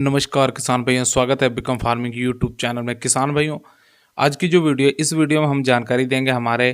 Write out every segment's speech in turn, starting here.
नमस्कार किसान भाइयों, स्वागत है बिकम फार्मिंग यूट्यूब चैनल में। किसान भाइयों, आज की जो वीडियो इस वीडियो में हम जानकारी देंगे हमारे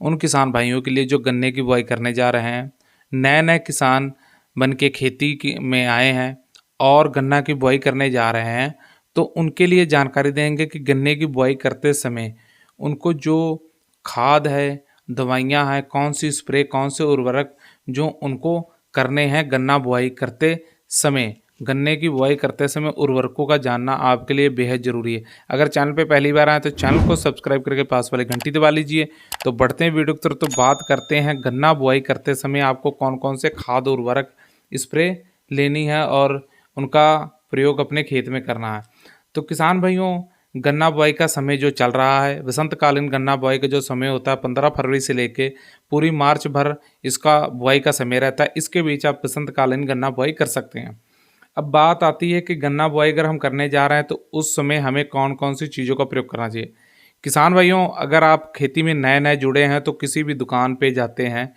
उन किसान भाइयों के लिए जो गन्ने की बुआई करने जा रहे हैं। नए नए किसान बन के खेती की में आए हैं और गन्ना की बुआई करने जा रहे हैं, तो उनके लिए जानकारी देंगे कि गन्ने की बुआई करते समय उनको जो खाद है, दवाइयाँ हैं, कौन सी स्प्रे, कौन से उर्वरक जो उनको करने हैं गन्ना बुआई करते समय। गन्ने की बुआई करते समय उर्वरकों का जानना आपके लिए बेहद ज़रूरी है। अगर चैनल पे पहली बार आए तो चैनल को सब्सक्राइब करके पास वाली घंटी दबा लीजिए। तो बढ़ते हैं वीडियो की तरफ, तो बात करते हैं गन्ना बुआई करते समय आपको कौन कौन से खाद उर्वरक स्प्रे लेनी है और उनका प्रयोग अपने खेत में करना है। तो किसान भाइयों, गन्ना बुआई का समय जो चल रहा है, वसंतकालीन गन्ना बुआई का जो समय होता है 15 फरवरी से लेके पूरी मार्च भर इसका बुआई का समय रहता है। इसके बीच आप वसंतकालीन गन्ना बुआई कर सकते हैं। अब बात आती है कि गन्ना बुआई अगर हम करने जा रहे हैं तो उस समय हमें कौन कौन सी चीज़ों का प्रयोग करना चाहिए। किसान भाइयों, अगर आप खेती में नए नए जुड़े हैं तो किसी भी दुकान पे जाते हैं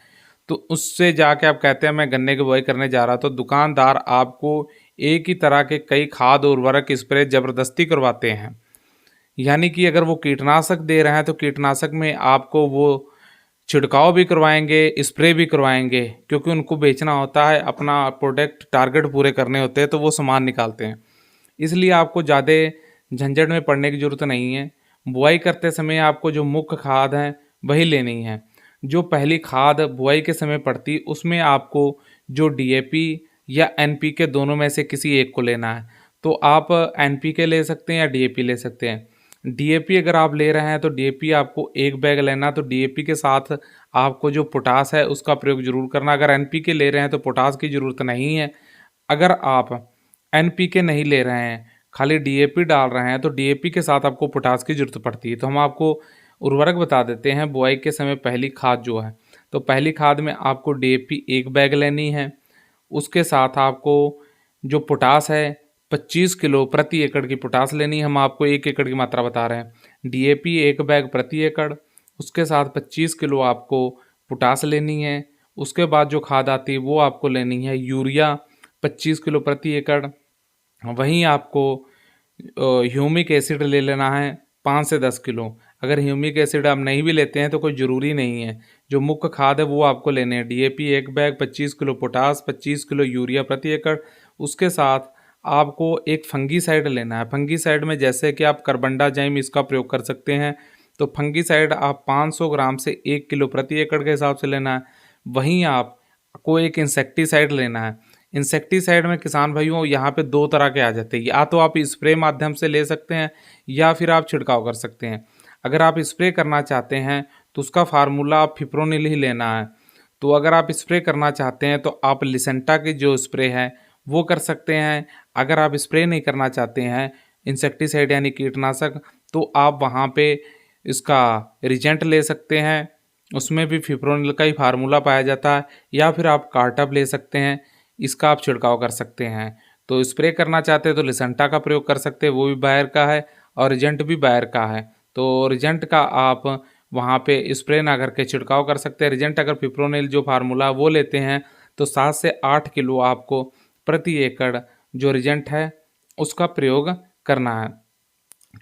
तो उससे जाके आप कहते हैं मैं गन्ने की बुआई करने जा रहा, तो दुकानदार आपको एक ही तरह के कई खाद उर्वरक स्प्रे ज़बरदस्ती करवाते हैं। यानी कि अगर वो कीटनाशक दे रहे हैं तो कीटनाशक में आपको वो छिड़काव भी करवाएंगे, स्प्रे भी करवाएंगे, क्योंकि उनको बेचना होता है, अपना प्रोडक्ट टारगेट पूरे करने होते हैं, तो वो सामान निकालते हैं। इसलिए आपको ज़्यादा झंझट में पड़ने की ज़रूरत नहीं है। बुआई करते समय आपको जो मुख्य खाद है वही लेनी है। जो पहली खाद बुआई के समय पड़ती उसमें आपको जो डीएपी या एनपीके दोनों में से किसी एक को लेना है। तो आप एनपीके ले सकते हैं या डीएपी ले सकते हैं। डीएपी अगर आप ले रहे हैं तो डीएपी आपको एक बैग लेना, तो डीएपी के साथ आपको जो पोटास है उसका प्रयोग जरूर करना। अगर एनपीके ले रहे हैं तो पोटास की ज़रूरत नहीं है। अगर आप एनपीके नहीं ले रहे हैं, खाली डीएपी डाल रहे हैं, तो डीएपी के साथ आपको पोटास की ज़रूरत पड़ती है। तो हम आपको उर्वरक बता देते हैं बुआई के समय पहली खाद जो है। तो पहली खाद में आपको डीएपी एक बैग लेनी है। उसके साथ आपको जो पोटास है 25 किलो प्रति एकड़ की पोटास लेनी है। हम आपको 1 एकड़ की मात्रा बता रहे हैं। डीएपी एक बैग प्रति एकड़, उसके साथ 25 किलो आपको पोटास लेनी है। उसके बाद जो खाद आती है वो आपको लेनी है यूरिया 25 किलो प्रति एकड़। वहीं आपको ह्यूमिक एसिड ले लेना है 5 से 10 किलो। अगर ह्यूमिक एसिड आप नहीं भी लेते हैं तो कोई ज़रूरी नहीं है। जो मुख्य खाद है वो आपको लेने हैं। डीएपी एक bag, 25 kilo potash, 25 kilo urea प्रति एकड़। उसके साथ आपको एक फंगीसाइड लेना है। फंगीसाइड में जैसे कि आप कार्बनडाजिम इसका प्रयोग कर सकते हैं, तो फंगीसाइड आप 500 ग्राम से 1 किलो प्रति एकड़ के हिसाब से लेना है। वहीं आपको एक इंसेक्टिसाइड लेना है। इंसेक्टिसाइड में किसान भाइयों यहाँ पे दो तरह के आ जाते हैं। या तो आप स्प्रे माध्यम से ले सकते हैं या फिर आप छिड़काव कर सकते हैं। अगर आप स्प्रे करना चाहते हैं तो उसका फार्मूला आप फिप्रोनिल ही लेना है। तो अगर आप स्प्रे करना चाहते हैं तो आप लिसेंटा की जो स्प्रे है वो कर सकते हैं। अगर आप स्प्रे नहीं करना चाहते हैं इंसेक्टिसाइड यानी कीटनाशक, तो आप वहाँ पे इसका रिजेंट ले सकते हैं। उसमें भी फिप्रोनिल का ही फार्मूला पाया जाता है। या फिर आप कार्टप ले सकते हैं, इसका आप छिड़काव कर सकते हैं। तो स्प्रे करना चाहते हैं तो लिसेंटा का प्रयोग कर सकते हैं, वो भी बायर का है, और रिजेंट भी बायर का है। तो रिजेंट का आप वहाँ पे स्प्रे ना करके छिड़काव कर सकते हैं। रिजेंट अगर फिप्रोनिल जो फार्मूला वो लेते हैं तो 7 से 8 किलो आपको प्रति एकड़ जो रिजेंट है उसका प्रयोग करना है।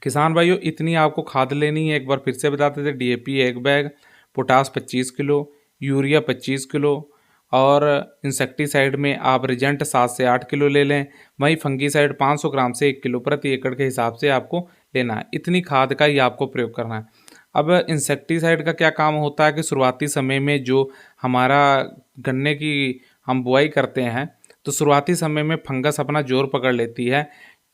किसान भाइयों, इतनी आपको खाद लेनी है। एक बार फिर से बताते थे, डीएपी एक bag, potash 25 kilo, urea 25 kilo, और इंसेक्टिसाइड में आप रिजेंट 7 से 8 किलो ले लें। वहीं फंगीसाइड 500 ग्राम से 1 किलो प्रति एकड़ के हिसाब से आपको लेना है। इतनी खाद का ही आपको प्रयोग करना है। अब इंसेक्टिसाइड का क्या काम होता है कि शुरुआती समय में जो हमारा गन्ने की हम बुआई करते हैं तो शुरुआती समय में फंगस अपना जोर पकड़ लेती है,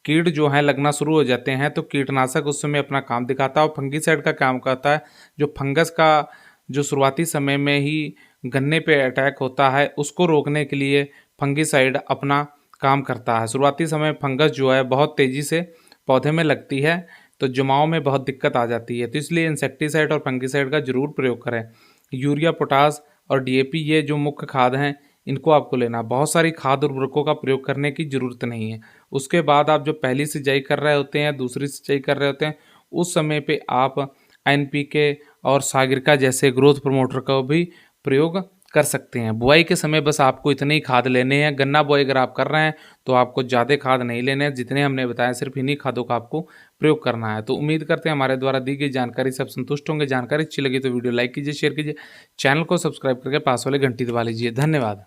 कीट जो है लगना शुरू हो जाते हैं, तो कीटनाशक उस समय अपना काम दिखाता है। और फंगीसाइड का काम करता है जो फंगस का जो शुरुआती समय में ही गन्ने पे अटैक होता है उसको रोकने के लिए फंगीसाइड अपना काम करता है। शुरुआती समय फंगस जो है बहुत तेज़ी से पौधे में लगती है, तो जमाव में बहुत दिक्कत आ जाती है। तो इसलिए इंसेक्टिसाइड और फंगीसाइड का जरूर प्रयोग करें। यूरिया, पोटास और डीएपी ये जो मुख्य खाद हैं इनको आपको लेना। बहुत सारी खाद उर्वरकों का प्रयोग करने की ज़रूरत नहीं है। उसके बाद आप जो पहली सिंचाई कर रहे होते हैं, दूसरी सिंचाई कर रहे होते हैं, उस समय पे आप एनपीके और सागरिका जैसे ग्रोथ प्रमोटर का भी प्रयोग कर सकते हैं। बुआई के समय बस आपको इतने ही खाद लेने हैं। गन्ना बुआई अगर आप कर रहे हैं तो आपको ज़्यादा खाद नहीं लेने हैं, जितने हमने बताया सिर्फ इन्हीं खादों का आपको प्रयोग करना है। तो उम्मीद करते हैं हमारे द्वारा दी गई जानकारी से आप संतुष्ट होंगे। जानकारी अच्छी लगी तो वीडियो लाइक कीजिए, शेयर कीजिए, चैनल को सब्सक्राइब करके पास वाले घंटी दबा लीजिए। धन्यवाद।